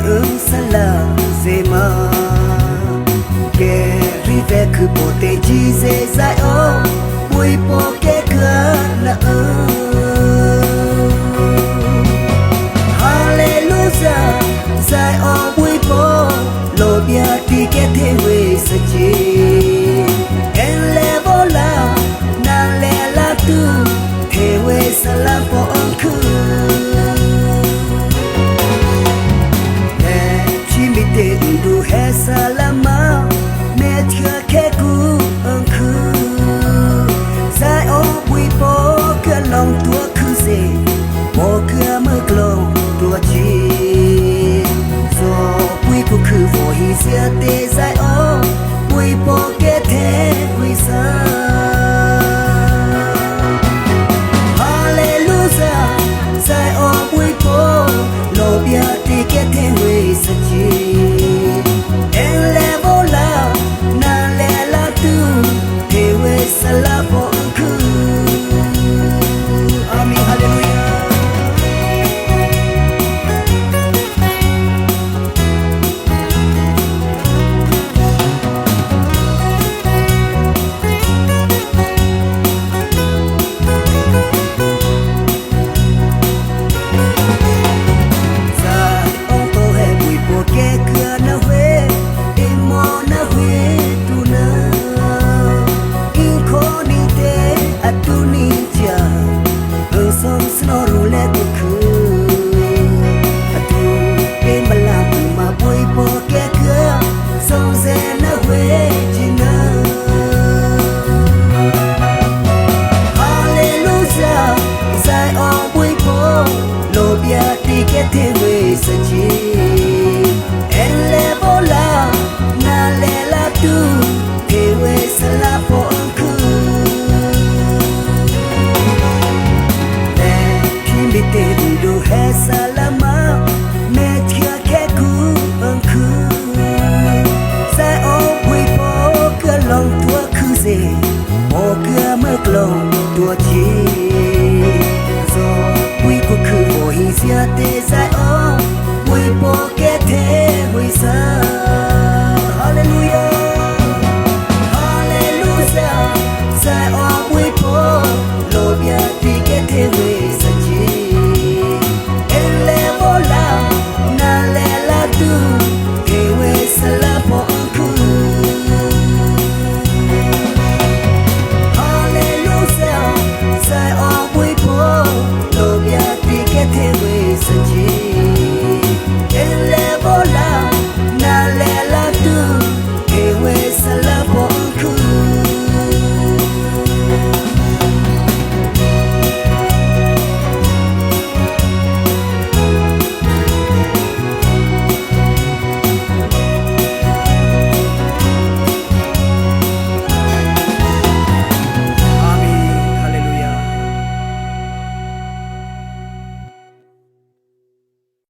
ưng sa la dê mà kẻ ri về cứ bộ tê chi dê dại ô bùi bộ kẻ cửa là Hallelujah dại ô bùi bộ lô bia thì kẻ thế huê sa chi en lê vô la na lê la tu thế huê sa la bộ ưng khư du he salama me tia ke ku ang khu sai o bui po ke long tua khu se mo ke mơ klong tua chi so bui ku khu vo hi sia te